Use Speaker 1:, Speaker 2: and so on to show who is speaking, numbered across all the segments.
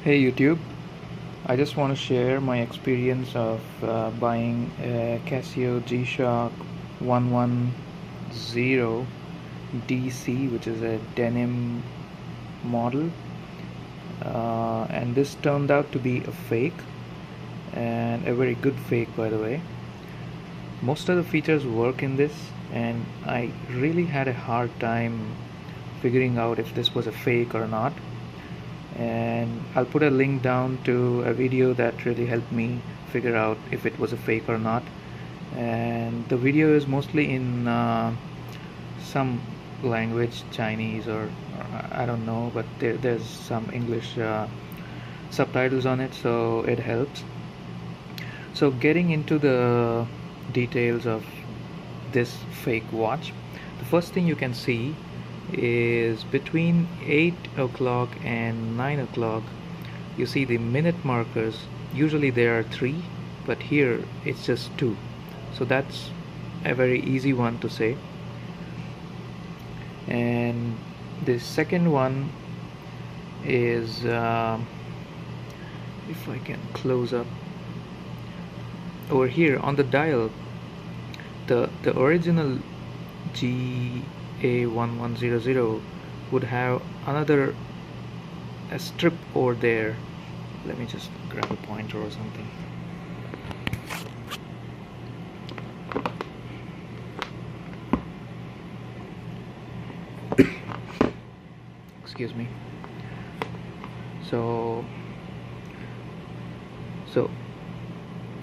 Speaker 1: Hey YouTube, I just want to share my experience of buying a Casio gshock 110dc, which is a denim model, and this turned out to be a fake, and a very good fake, by the way. Most of the features work in this, and I really had a hard time figuring out if this was a fake or not. And I'll put a link down to a video that really helped me figure out if it was a fake or not. And the video is mostly in some language, Chinese or I don't know, but there's some English subtitles on it, so it helps. So getting into the details of this fake watch, the first thing you can see is between 8 o'clock and 9 o'clock you see the minute markers. Usually there are 3, but here it's just 2, so that's a very easy one to say. And the second one is if I can close up over here on the dial, the original ga110 would have another strip over there. Let me just grab a pointer or something. Excuse me. So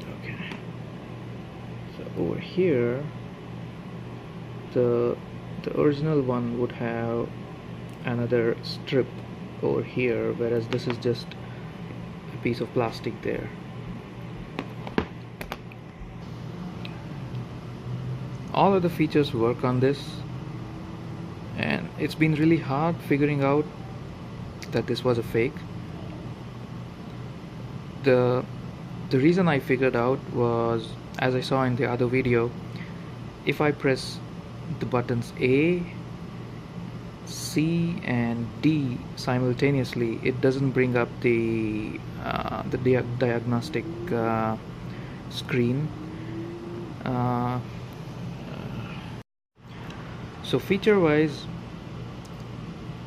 Speaker 1: okay, so over here the original one would have another strip over here, whereas this is just a piece of plastic there. All of the features work on this, and it's been really hard figuring out that this was a fake. The reason I figured out was, as I saw in the other video, if I press the buttons A, C and D simultaneously, it doesn't bring up the diagnostic screen. So feature wise,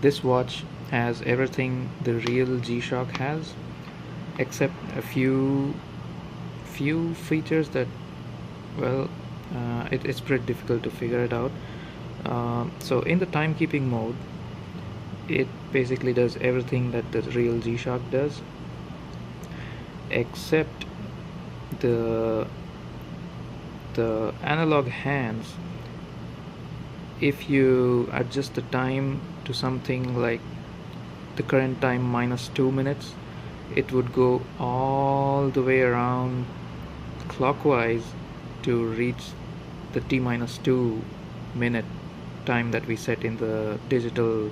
Speaker 1: this watch has everything the real G-Shock has, except a few features that, well, it's pretty difficult to figure it out. So in the timekeeping mode, it basically does everything that the real G-Shock does, except the analog hands. If you adjust the time to something like the current time minus 2 minutes, it would go all the way around clockwise to reach the T-2 minute time that we set in the digital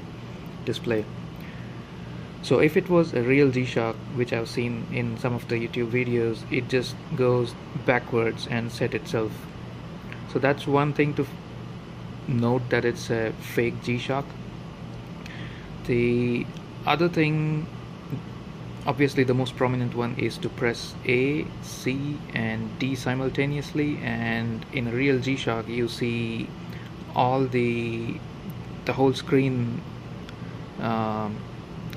Speaker 1: display. So if it was a real G-Shock, which I've seen in some of the YouTube videos, it just goes backwards and set itself. So that's one thing to note, that it's a fake G-Shock. The other thing, obviously the most prominent one, is to press A, C and D simultaneously, and in a real G-Shock you see all the whole screen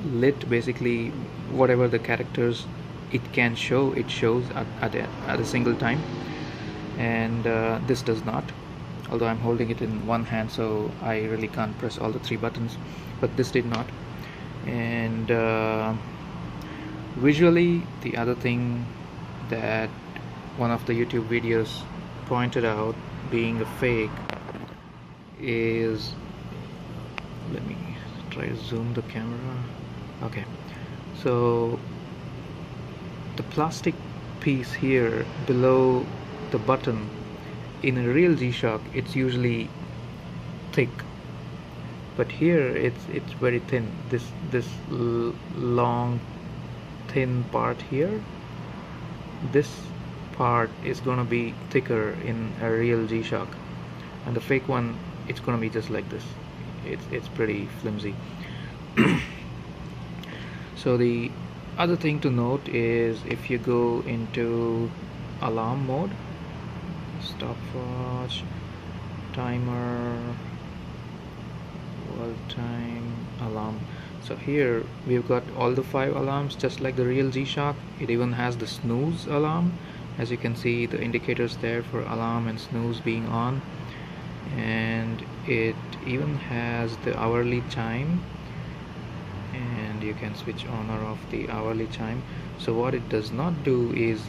Speaker 1: lit. Basically whatever the characters it can show, it shows at a single time, and this does not, although I'm holding it in one hand, so I really can't press all the 3 buttons, but this did not. And visually, the other thing that one of the YouTube videos pointed out being a fake is, let me try to zoom the camera. Okay, so the plastic piece here below the button, in a real G-Shock it's usually thick, but here it's very thin. This long thin part here, this part is gonna be thicker in a real G-Shock, and the fake one, it's gonna be just like this. It's pretty flimsy. So the Other thing to note is if you go into alarm mode, stopwatch, timer, world time, alarm. So here we've got all the 5 alarms just like the real G-Shock. It even has the snooze alarm. As you can see, the indicators there for alarm and snooze being on, and it even has the hourly chime, and you can switch on or off the hourly chime. So what it does not do is,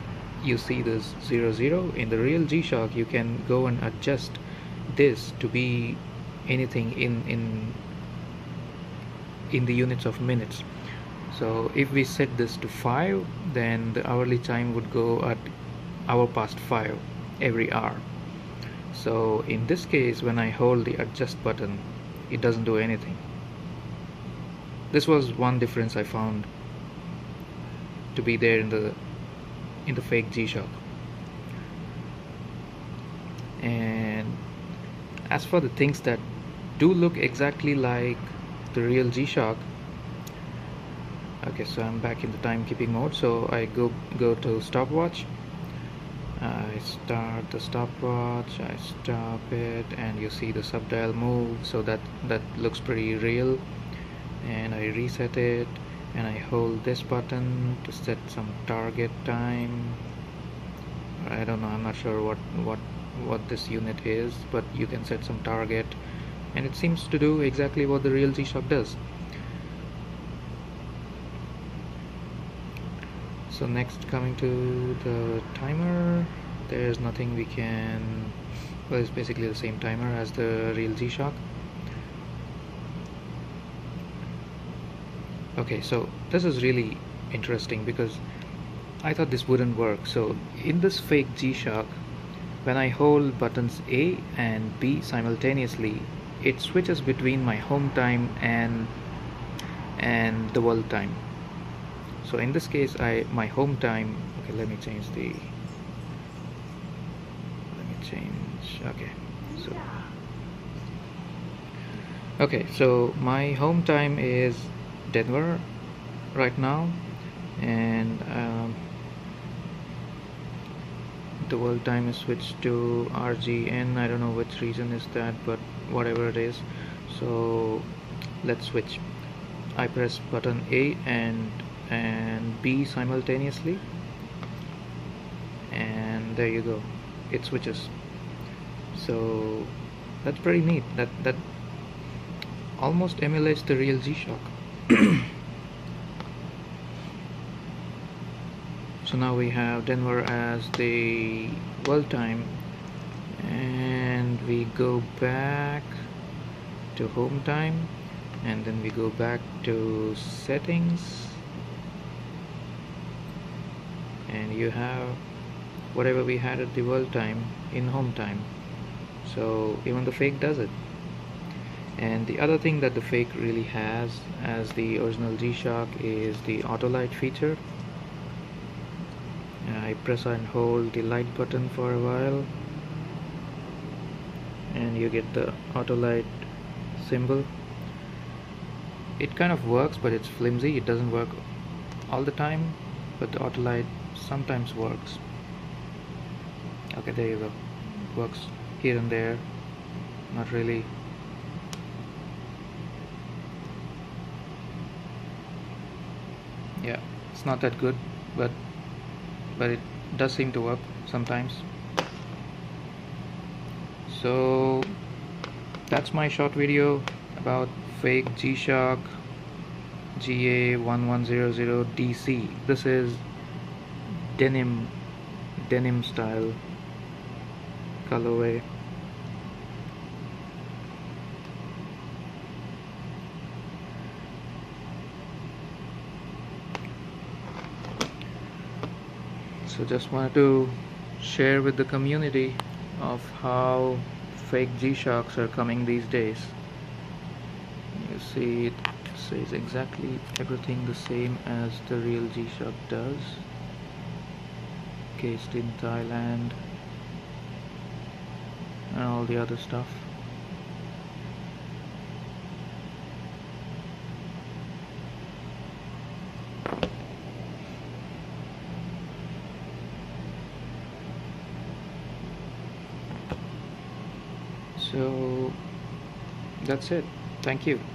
Speaker 1: you see this 00 in the real G-Shock, you can go and adjust this to be anything in the units of minutes. So if we set this to 5, then the hourly chime would go at hour past 5 every hour. So in this case, when I hold the adjust button, it doesn't do anything. This was one difference I found to be there in the fake G-Shock. And as for the things that do look exactly like the real G-Shock, okay, so I'm back in the timekeeping mode. So I go to stopwatch, I start the stopwatch, I stop it, and you see the subdial move, so that looks pretty real. And I reset it, and I hold this button to set some target time. I don't know, I'm not sure what this unit is, but you can set some target, and it seems to do exactly what the real G-Shock does. So next, coming to the timer, there's nothing we can, well, it's basically the same timer as the real G-Shock. Okay, so this is really interesting because I thought this wouldn't work. So in this fake G-Shock, when I hold buttons A and B simultaneously, it switches between my home time and the world time. So in this case, my home time, okay, let me change, okay, so my home time is Denver right now, and the world time is switched to RGN. I don't know which reason is that, but whatever it is. So let's switch. I press button A and B simultaneously, and there you go, it switches. So that's pretty neat. That almost emulates the real G-Shock. So now we have Denver as the world time, and we go back to home time, and then we go back to settings, and you have whatever we had at the world time in home time. So even the fake does it. And the other thing that the fake really has as the original G-Shock is the auto light feature. I press and hold the light button for a while, and you get the auto light symbol. It kind of works, but it's flimsy. It doesn't work all the time, but the auto light sometimes works. Okay, there you go. Works here and there, not really. Yeah, it's not that good, but it does seem to work sometimes. So that's my short video about fake G-Shock ga110dc. This is denim style colorway. So just wanted to share with the community of how fake G-Shocks are coming these days. You see, it says exactly everything the same as the real G-Shock does. Cased in Thailand and all the other stuff. So that's it. Thank you.